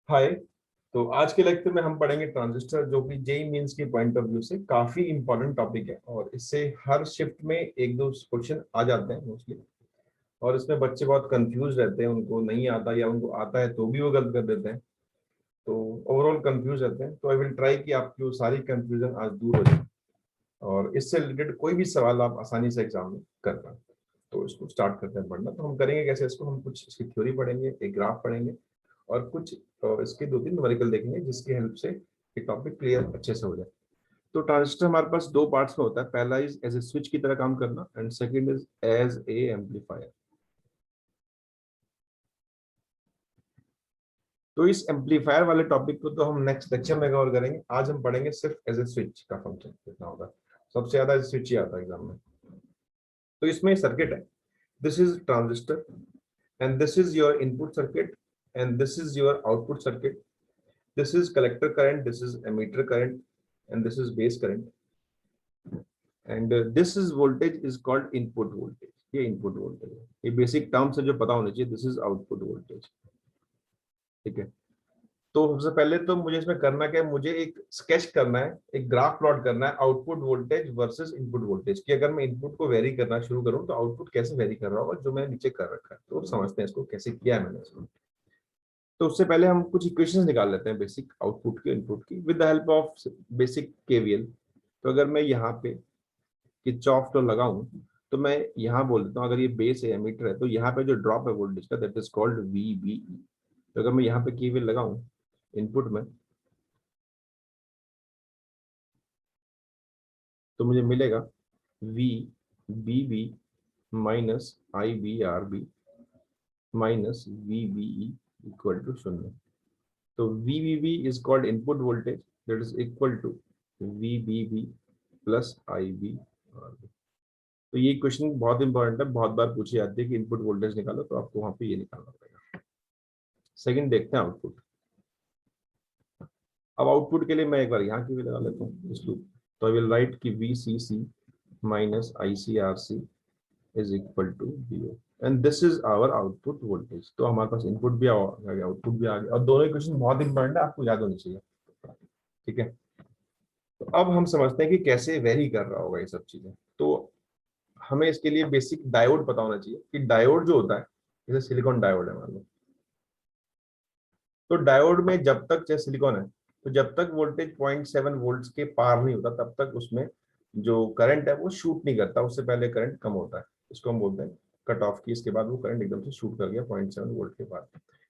हाय। तो आज के लेक्चर में हम पढ़ेंगे ट्रांजिस्टर, जो कि जेईई मेंस की पॉइंट ऑफ व्यू से काफी इंपॉर्टेंट टॉपिक है और इससे हर शिफ्ट में एक दो क्वेश्चन आ जाते हैं मोस्टली। और इसमें बच्चे बहुत कंफ्यूज रहते हैं, उनको नहीं आता या उनको आता है तो भी वो गलत कर देते हैं। तो ओवरऑल कंफ्यूज रहते हैं। तो आई विल ट्राई कि आपकी वो सारी कंफ्यूजन आज दूर हो जाए और इससे रिलेटेड कोई भी सवाल आप आसानी से एग्जाम में कर पाए। तो इसको स्टार्ट करते हैं पढ़ना। तो हम करेंगे कैसे इसको, हम कुछ इसकी थ्योरी पढ़ेंगे, एक ग्राफ पढ़ेंगे और कुछ इसके दो तीन न्यूमेरिकल देखेंगे जिसकी हेल्प से एक टॉपिक क्लियर अच्छे से हो जाए। तो ट्रांजिस्टर हमारे पास दो पार्ट्स में होता है। पहला इज एज ए स्विच की तरह काम करना and second is as a amplifier. तो इस एम्पलीफायर वाले टॉपिक को तो हम नेक्स्ट लेक्चर में कवर करेंगे। आज हम पढ़ेंगे सिर्फ एज ए स्विच का फंक्शन कितना होगा। सबसे ज्यादा स्विच ही आता है एग्जाम में। तो इसमें सर्किट है, this is transistor and this is your input circuit and this is your output circuit. This is collector current, this is emitter current and this is base current and this is voltage is called input voltage. ये input voltage है, ये basic terms है जो पता होने चाहिए। This is output voltage, ठीक है। तो सबसे पहले तो मुझे इसमें करना क्या है, मुझे एक स्केच करना है, एक ग्राफ प्लॉट करना है output voltage versus input voltage की। अगर मैं इनपुट को वेरी करना शुरू करूं तो आउटपुट कैसे वेरी कर रहा होगा जो मैंने नीचे कर रखा है। तो समझते हैं इसको कैसे किया है मैंने इसको। तो उससे पहले हम कुछ इक्वेशंस निकाल लेते हैं बेसिक आउटपुट की इनपुट की with the help of basic KVL. तो अगर मैं यहाँ पे किरचॉफ लॉ लगाऊं तो मैं यहाँ बोल देता हूँ, अगर ये बेस है एमीटर है तो यहाँ पे जो ड्रॉप है वोल्टेज का दैट इज कॉल्ड वीबीई। तो अगर मैं यहाँ पे केवीएल लगाऊं इनपुट में तो मुझे मिलेगा V B B minus I B R B minus V BE equal to शून्य। तो VBB is called input voltage that is equal to VBB plus IBRB। तो ये क्वेश्चन बहुत इंपॉर्टेंट है, बहुत बार पूछी जाती है कि इनपुट वोल्टेज निकालो, तो आपको वहां पे ये निकालना पड़ेगा। सेकंड देखते हैं आउटपुट। अब आउटपुट के लिए मैं एक बार यहाँ की भी लगा लेता हूँ इस लूप। तो आई विल राइट कि VCC minus ICRC is equal to 0 and this is our output voltage. तो हमारे पास इनपुट भी आ गया, आउटपुट भी आ गया और दोनों इक्वेशन बहुत इंपॉर्टेंट है, आपको याद होनी चाहिए, ठीक है। तो अब हम समझते हैं कि कैसे वेरी कर रहा होगा ये सब चीजें। तो हमें इसके लिए बेसिक डायोड पता होना चाहिए कि डायोड जो होता है, जैसे सिलिकॉन डायोड है मान लो। तो डायोड में जब तक, जैसे सिलिकॉन है, तो जब तक वोल्टेज 0.7 वोल्ट्स के पार नहीं होता तब तक उसमें जो करंट है वो शूट नहीं करता, उससे पहले करंट कम होता है। इसको हम बोलते हैं कट ऑफ की। इसके बाद वो करंट एकदम से शूट कर गया 0.7 वोल्ट के पार।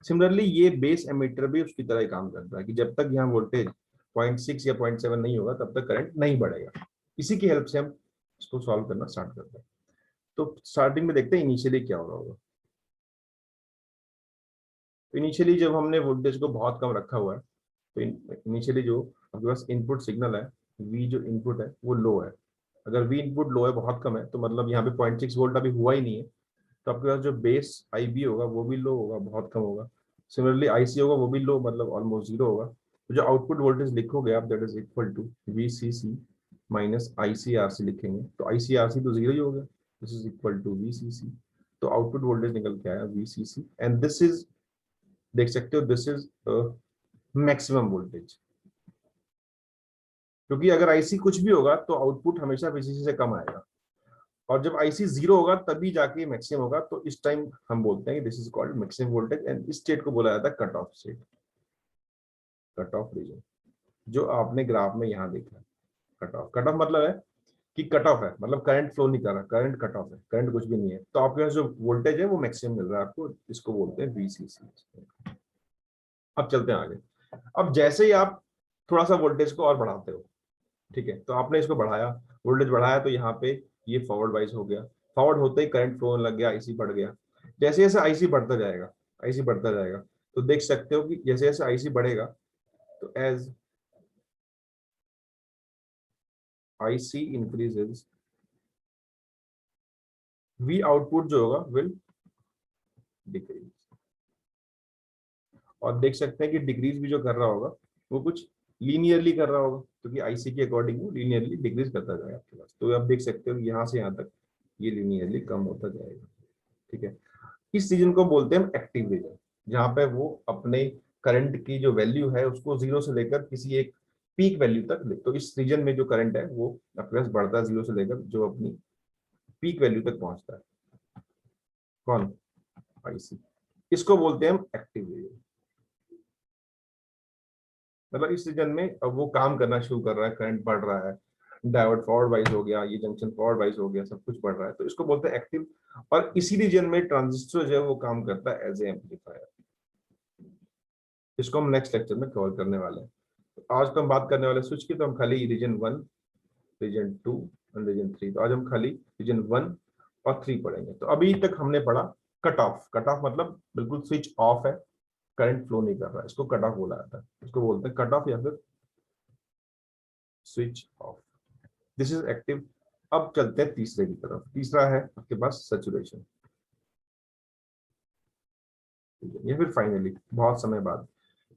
सिमिलरली ये बेस एमीटर भी उसकी तरह ही काम करता है कि जब तक यहाँ वोल्टेज 0.6 या 0.7 नहीं होगा तब तक करंट नहीं बढ़ेगा। इसी की हेल्प से हम इसको सॉल्व करना स्टार्ट करते हैं। तो स्टार्टिंग में देखते हैं इनिशियली क्या हो रहा होगा। तो इनिशियली जब हमने वोल्टेज को बहुत कम रखा हुआ है तो इनिशियली जो आपके पास इनपुट सिग्नल है, वी जो इनपुट है वो लो है। अगर वी इनपुट लो है, बहुत कम है, तो मतलब यहाँ पे 0.6 वोल्ट अभी हुआ ही नहीं है, तो आपके पास जो बेस आई बी होगा वो भी लो होगा, बहुत कम होगा। सिमिलरली आई सी होगा, वो भी लो, मतलब ऑलमोस्ट जीरो होगा। तो जो आउटपुट वोल्टेज लिखोगे आप that is equal to V C C minus I C R C लिखेंगे। तो आई सी आर सी तो जीरो ही हो गया, this is equal to V C C. तो आउटपुट वोल्टेज निकल के आया V C C and this is, देख सकते हो, दिस इज मैक्सिमम वोल्टेज। क्योंकि अगर आईसी कुछ भी होगा तो आउटपुट हमेशा वीसीसी से कम आएगा और जब आईसी जीरो होगा तभी जाके मैक्सिमम होगा। तो इस टाइम हम बोलते हैं कि this is called maximum voltage and इस स्टेट को बोला जाता है cut off state, cut off region, जो आपने ग्राफ में यहाँ देखा है। कट ऑफ मतलब है कि कट ऑफ है, मतलब करंट फ्लो नहीं कर रहा, करंट कट ऑफ है, करंट कुछ भी नहीं है, तो आपके पास जो वोल्टेज है वो मैक्सिमम मिल रहा है आपको, इसको बोलते हैं वीसीसी। अब चलते हैं आगे। अब जैसे ही आप थोड़ा सा वोल्टेज को और बढ़ाते हो, ठीक है, तो आपने इसको बढ़ाया, वोल्टेज बढ़ाया, तो यहाँ पे ये फॉरवर्ड वाइज हो गया। फॉरवर्ड होते ही करंट फ्लो होने लग गया, आईसी बढ़ गया। जैसे जैसे आईसी बढ़ता जाएगा, आईसी बढ़ता जाएगा, तो देख सकते हो कि जैसे जैसे आईसी बढ़ेगा तो as IC increases V output जो होगा विल डिक्रीज। और देख सकते हैं कि डिक्रीज भी जो कर रहा होगा वो कुछ लीनियरली कर रहा होगा, क्योंकि आईसी के अकॉर्डिंग वो लीनियरली डिक्रीज करता जाएगा आपके पास। तो आप देख सकते हो यहाँ से यहाँ तक ये लीनियरली कम होता जाएगा, ठीक है। इस रीजन को बोलते हैं हम एक्टिव रीजन, जहाँ पे वो अपने करंट की जो वैल्यू है उसको जीरो से लेकर किसी एक पीक वैल्यू तक ले। तो इस रीजन में जो करंट है वो आपके पास बढ़ता है जीरो से लेकर जो अपनी पीक वैल्यू तक पहुंचता है। कौन? आईसी। इसको बोलते हैं हम एक्टिव रीजन। मतलब इस रीजन में अब वो काम करना शुरू कर रहा है, करंट बढ़ रहा है, डायोड फॉरवर्ड वाइज हो गया, ये जंक्शन फॉरवर्ड वाइज हो गया, सब कुछ बढ़ रहा है, तो इसको बोलते हैं एक्टिव। और इसी रीजन में ट्रांजिस्टर जो है वो काम करता है एज ए एम्पलीफायर। इसको हम नेक्स्ट लेक्चर में कवर करने वाले हैं। तो आज तो हम बात करने वाले स्विच की, तो हम खाली रीजन 1, रीजन 2 और रीजन 3। तो आज हम खाली रीजन 1 और 3 पढ़ेंगे। तो अभी तक हमने पढ़ा कट ऑफ। कट ऑफ मतलब बिल्कुल स्विच ऑफ है, करंट फ्लो नहीं कर रहा है, इसको कट ऑफ बोला जाता है। इसको बोलते हैं कट ऑफ या फिर switch off. This is active. अब चलते हैं तीसरे की तरफ। तीसरा है आपके पास सैचुरेशन, या फिर फाइनली बहुत समय बाद।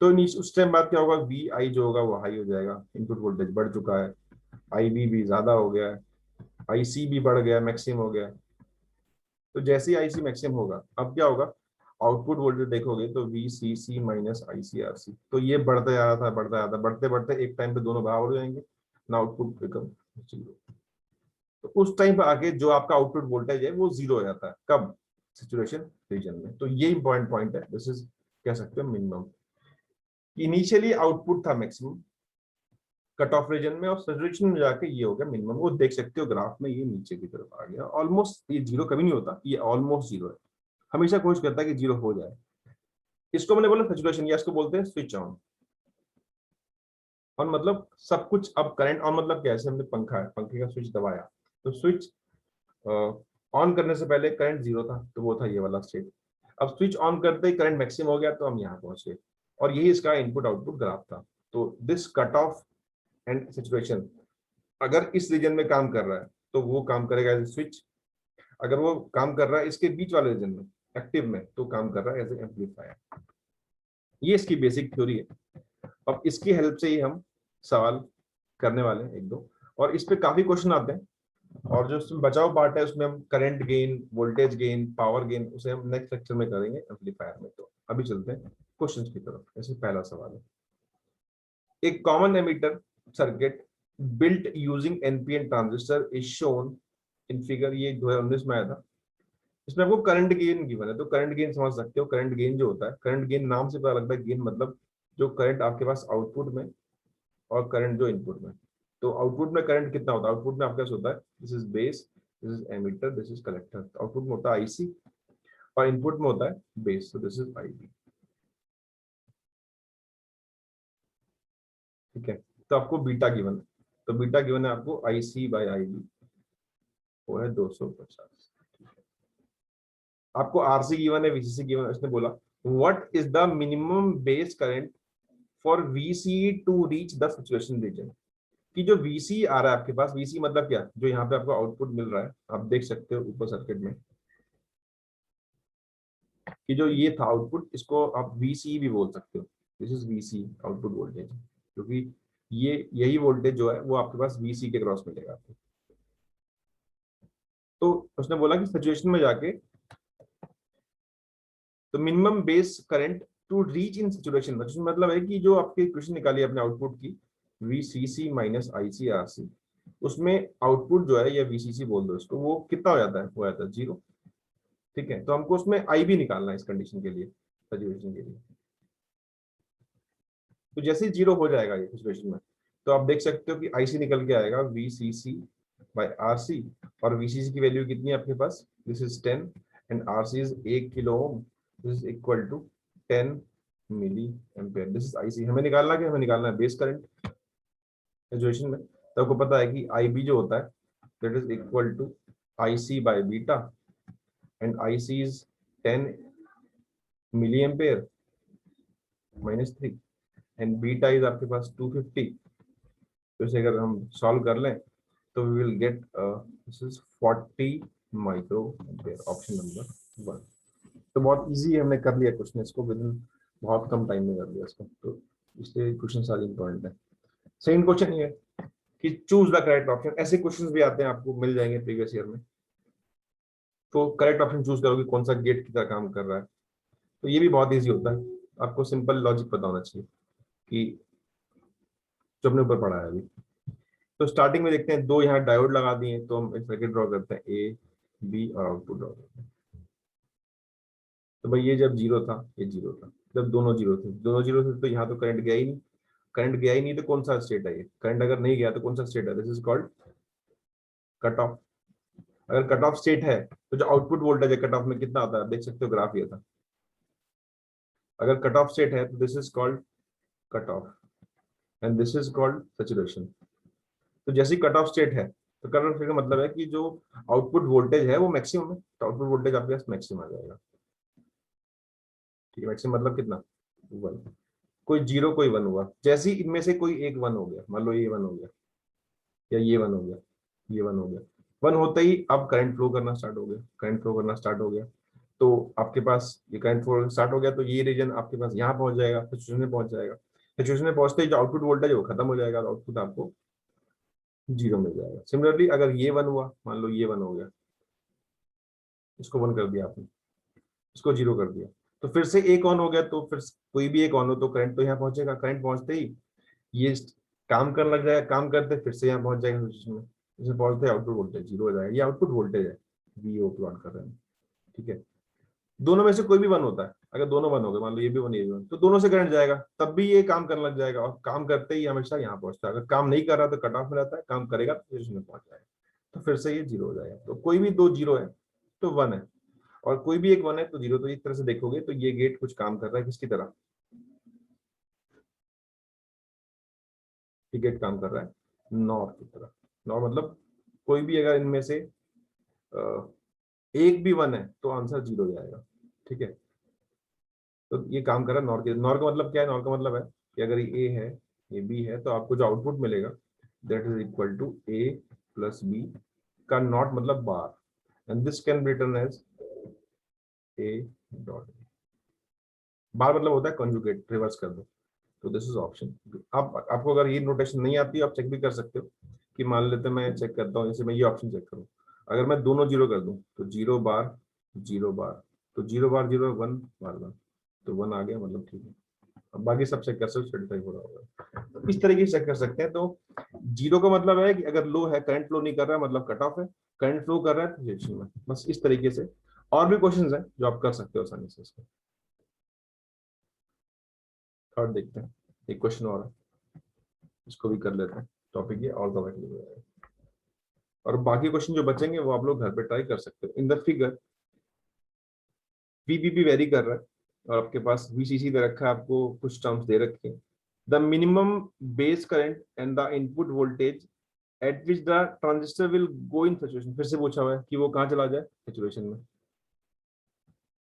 तो उस टाइम बाद क्या होगा, वी आई जो होगा वो हाई हो जाएगा, इनपुट वोल्टेज बढ़ चुका है, आई बी भी ज्यादा हो गया है, आई सी भी बढ़ गया, मैक्सिमम हो गया। तो जैसे ही आई सी मैक्सिमम होगा अब क्या होगा, आउटपुट वोल्टेज देखोगे तो V C C minus I C R C. तो ये बढ़ता जा रहा था, बढ़ता जा रहा था, बढ़ते बढ़ते एक टाइम पे दोनों बराबर हो जाएंगे ना, आउटपुट बिकम जीरो। तो उस टाइम पे आके जो आपका आउटपुट वोल्टेज है वो जीरो हो जाता है। कब? सैचुरेशन रीजन में। तो ये इंपॉर्टेंट पॉइंट है। दिस इज कह सकते हैं मिनिमम। इनिशियली आउटपुट था मैक्सिमम कट ऑफ रीजन में, और सैचुरेशन में जाके ये हो गया मिनिमम। वो देख सकते हो ग्राफ में, ये नीचे की तरफ आ गया ऑलमोस्ट। ये जीरो कभी नहीं होता, ये ऑलमोस्ट जीरो है, हमेशा कोशिश करता है कि जीरो हो जाए। इसको मैंने बोला सैचुरेशन, या इसको बोलते हैं स्विच ऑन। और मतलब सब कुछ अब करंट ऑन मतलब कैसे, हमने पंखा है, पंखे का स्विच दबाया तो स्विच ऑन करने से पहले करंट जीरो था, तो वो था ये वाला स्टेट। अब स्विच ऑन करते ही करंट मैक्सिमम हो गया, तो हम यहाँ पहुंच गए, और यही इसका इनपुट आउटपुट ग्राफ था। तो this cut off and saturation अगर इस रीजन में काम कर रहा है तो वो काम करेगा एज ए स्विच। अगर वो काम कर रहा है इसके बीच वाले रीजन में, एक्टिव में, तो काम कर रहा है एज ए एम्पलीफायर। ये इसकी बेसिक थ्योरी है। अब इसकी हेल्प से ही हम सवाल करने वाले हैं एक दो, और इस पे काफी क्वेश्चन आते हैं। और जो उसमें बचाव पार्ट है उसमें हम current gain, voltage gain, power gain, उसे हम नेक्स्ट लेक्चर में करेंगे एम्पलीफायर में। तो अभी चलते हैं क्वेश्चंस की तरफ। ऐसे पहला सवाल है, एक common emitter circuit built using NPN transistor is shown in figure, ये 2019 में आया था। इसमें आपको करंट गेन गिवन है, तो करंट गेन समझ सकते हो। करंट गेन जो होता है, करंट गेन नाम से पता लगता है, गेन मतलब जो करंट आपके पास आउटपुट में और करंट जो इनपुट में। तो आउटपुट में करंट कितना होता है, आउटपुट में आपके पास होता है this is base, this is emitter, this is collector. Output में होता है आईसी और इनपुट में होता है बेस, तो दिस इज आईबी। ठीक है, तो आपको बीटा गिवन है, तो बीटा गिवन है आपको आई सी बाई आई बी, वो है 250। आपको आरसी गिवन है, वीसीसी गिवन है। इसने बोला what is the minimum base current for VC to reach the saturation region. कि जो वीसी आ रहा है आपके पास, वीसी मतलब क्या, जो यहाँ पे आपको आउटपुट मिल रहा है, आप देख सकते हो ऊपर सर्किट में कि जो ये था आउटपुट, इसको आप वीसी भी बोल सकते हो। This is VC output voltage, क्योंकि ये यही वोल्टेज जो है वो आपके पास वीसी के क्रॉस मिलेगा आपको। तो उसने बोला कि सिचुएशन में जाके तो minimum base current to reach in situation, मतलब है कि जो आपके इक्वेशन निकाली अपने आउटपुट की, वीसीसी माइनस आईसीआरसी, उसमें आउटपुट जो है या वीसीसी बोल दो इसको, वो कितना हो जाता है, वो आता है जीरो। ठीक है, तो हमको उसमें आई भी निकालना है इस कंडीशन के लिए, सिचुएशन के लिए। तो जैसे ही जीरो हो जाएगा ये सिचुएशन में, तो आप देख सकते हो कि आईसी निकल के आएगा वीसीसी बाय आरसी, और वीसीसी की वैल्यू कितनी है आपके पास, this is 10 and RC is 1 kilo ohm, this is equal to 10 milli ampere. This is IC. हमें निकालना क्या, हमें निकालना है बेस करंट सिचुएशन में। तो आपको पता है कि आईबी जो होता है that is equal to IC by beta, and IC is 10 milli ampere minus 3, and beta is आपके पास 250। तो इसे अगर हम सॉल्व कर लें तो we will get this is 40 micro ampere, option number 1। तो बहुत इजी हमने कर लिया क्वेश्चन, इसको विद इन बहुत कम टाइम में कर लिया इसको, तो इसलिए क्वेश्चन सारे इंपॉर्टेंट है। सेकंड क्वेश्चन ये है कि चूज द करेक्ट ऑप्शन। ऐसे क्वेश्चंस भी आते हैं, आपको मिल जाएंगे प्रीवियस ईयर में। तो करेक्ट ऑप्शन चूज करोगे, कौन सा गेट की तरह काम कर रहा है, तो ये भी बहुत इजी होता है। आपको सिंपल लॉजिक पता होना चाहिए कि जो अपने ऊपर पढ़ा है अभी। तो स्टार्टिंग में देखते हैं, दो यहाँ डायोड लगा दिए, तो हम एक सर्किट ड्रॉ करते हैं, ए बी और आउटपुट ड्रॉ करते हैं। तो भाई ये जब जीरो था, ये जीरो था, जब दोनों जीरो थे तो यहाँ तो करंट गया ही नहीं। करंट गया ही नहीं तो कौन सा स्टेट है ये? करंट अगर नहीं गया तो कौन सा स्टेट है? This is called cut off. अगर कट ऑफ स्टेट है तो जो आउटपुट वोल्टेज है कट ऑफ में कितना आता है? देख सकते हो ग्राफ ये था। अगर कट ऑफ स्टेट है तो this is called cut off and this is called saturation. तो जैसे ही कट ऑफ स्टेट है तो कट ऑफ स्टेट का मतलब है कि जो आउटपुट वोल्टेज है वो मैक्सिमम है, तो आउटपुट वोल्टेज आपके पास मैक्सिमम आ जाएगा। ठीक है, मैक्सिमम मतलब कितना? वन। कोई जीरो कोई वन हुआ, जैसे ही इनमें से कोई एक वन हो गया, मान लो ये वन हो गया या ये वन हो गया, ये वन हो गया, वन होते ही अब करंट फ्लो करना स्टार्ट हो गया, करंट फ्लो करना स्टार्ट हो गया। तो आपके पास ये करंट फ्लो स्टार्ट हो गया तो ये रीजन आपके पास यहाँ पहुंच जाएगा, सिचुएशन में पहुंच जाएगा। सिचुएशन में पहुंचते ही जो आउटपुट वोल्टेज है वो खत्म हो जाएगा, आउटपुट आपको जीरो मिल जाएगा। सिमिलरली अगर ये वन हुआ, मान लो ये वन हो गया, इसको वन कर दिया आपने, इसको जीरो कर दिया, तो फिर से एक ऑन हो गया, तो फिर कोई भी एक ऑन हो तो करंट तो यहाँ पहुंचेगा, करंट पहुंचते ही ये काम करने लग जाएगा, काम करते फिर से यहाँ पहुंच जाएगा सिचुएशन में, इसमें पहुंचते आउटपुट वोल्टेज जीरो हो जाएगा। ये आउटपुट वोल्टेज है, वीओ प्लॉट कर रहे हैं। ठीक है, दोनों में से कोई भी वन होता है, अगर दोनों वन हो गए, मान लो ये भी वन ये भी वन, तो दोनों से करंट जाएगा, तब भी ये काम करने लग जाएगा, और काम करते ही हमेशा यहाँ पहुंचता है। अगर काम नहीं कर रहा तो कट ऑफ में रहता है, काम करेगा तो सिचुएशन में पहुंच जाएगा, तो फिर से ये जीरो हो जाएगा। तो कोई भी दो जीरो है तो वन है, और कोई भी एक वन है तो जीरो। तो इस तरह से देखोगे तो ये गेट कुछ काम कर रहा है, किसकी तरह? ये गेट काम कर रहा है नॉर की तरह। नॉर मतलब कोई भी अगर इनमें से एक भी वन है तो आंसर जीरो हो जाएगा। ठीक है, तो ये काम कर रहा है नॉर के। नॉर का मतलब क्या है? नॉर का मतलब है कि अगर ये ए है, ये बी है, तो आपको जो आउटपुट मिलेगा that is equal to A plus B का नॉट मतलब bar, and this can be written as A dot. Bar मतलब होता है कंजुगेट, रिवर्स कर दो। तो दिस इज ऑप्शन। आप आपको अगर ये नोटेशन नहीं आती आप चेक भी कर सकते हो कि मान लेते मैं चेक करता हूँ, जैसे मैं ये ऑप्शन चेक करूँ, अगर मैं दोनों जीरो कर दूं तो जीरो बार जीरो बार, तो zero bar zero one bar one, तो वन आ गया, मतलब ठीक है। अब बाकी सब चेक कर सकते हो, सर्टिफाई हो रहा होगा। तो इस तरीके से चेक कर सकते हैं। तो जीरो का मतलब है कि अगर लो है, करंट फ्लो नहीं कर रहा है, मतलब कट ऑफ है, करंट फ्लो कर रहा है तो रिजेक्शन में। बस इस तरीके से और भी क्वेश्चंस हैं जो आप कर सकते हो आसानी से। इसको थर्ड देखते हैं, एक क्वेश्चन और है, इसको भी कर लेते हैं। टॉपिक ये और कवर हो जाएगा, और बाकी क्वेश्चन जो बचेंगे वो आप लोग घर पे ट्राई कर सकते हो। इन द फिगर वीबीपी वेरी कर रहा है, और आपके पास वीसीसी दे रखा है, आपको कुछ टर्म्स दे रखे हैं। The minimum base current and the input voltage at which the transistor will go in saturation. फिर से पूछा हुआ है कि वो कहाँ चला जाए? सैचुरेशन में।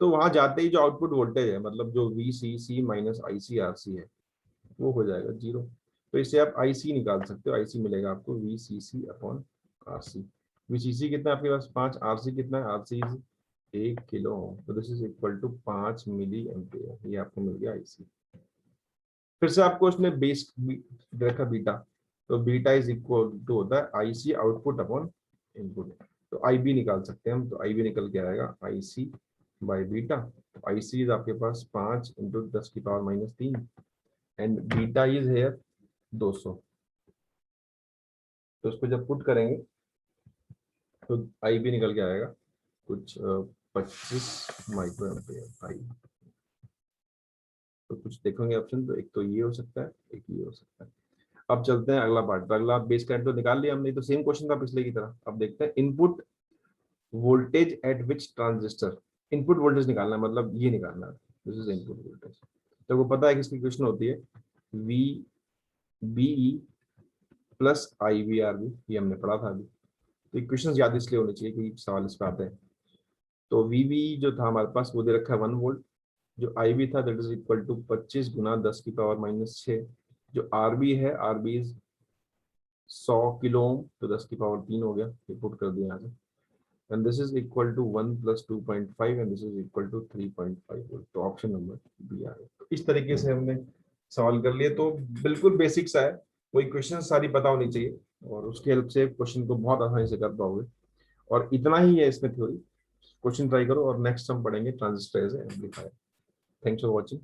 तो वहां जाते ही जो आउटपुट वोल्टेज है, मतलब जो वीसीसी माइनस आईसी आरसी है, वो हो जाएगा जीरो। तो इससे आप आईसी निकाल सकते हो, आईसी मिलेगा आपको वीसीसी अपॉन आरसी। वीसीसी कितना है आपके पास? 5। आरसी कितना है? आरसी 1 किलो ओम, तो this is equal to 5 milli ampere. ये आपको मिल गया आईसी। फिर से आपको उसने बेस रखा बीटा, तो बीटा इज इक्वल टू होता है आईसी आउटपुट अपॉन इनपुट। तो आईबी निकाल सकते हैं हम, तो आईबी निकल के आएगा आईसी बाई बीटा। तो आईसी इज आपके पास 5 into 10⁻³ and beta is here 200। तो उसको जब पुट करेंगे तो आई भी निकल के आएगा कुछ 25 माइक्रो एम्पियर आई। तो कुछ देखेंगे ऑप्शन, तो एक तो ये हो सकता है, एक ये हो सकता है। अब चलते हैं अगला पार्ट। अगला बेस करंट तो निकाल लिया हमने, तो सेम क्वेश्चन था पिछले की तरह। अब देखते हैं input voltage at which transistor. Input voltage निकालना है, मतलब ये निकालना है, दिस इज इनपुट वोल्टेज। तो वो पता है किसकी क्वेश्चन होती है? V BE plus I V R B, ये हमने पढ़ा था अभी। तो क्वेश्चन याद इसलिए होने चाहिए कि सवाल इस पे आते हैं। तो वीवी जो था हमारे पास वो दे रखा है 1 वोल्ट, जो आई बी था दैट इज इक्वल टू 25 गुना 10⁻⁻6। जो आर बी है, R B is 100 kilo ohm, तो 10⁻³ हो गया, ये पुट कर दिया यहाँ से। And this is equal to 1 + 2.5 and this is equal to 3.5 volt. तो ऑप्शन नंबर बी आ गया। तो इस तरीके से हमने सवाल कर लिए। तो बिल्कुल बेसिक सा है, कोई क्वेश्चन सारी पता होनी चाहिए, और उसकी हेल्प से क्वेश्चन को बहुत आसानी से कर पाओगे। और इतना ही है इसमें थ्योरी। क्वेश्चन ट्राई करो, और नेक्स्ट हम पढ़ेंगे transistor as amplifier. Thanks for watching.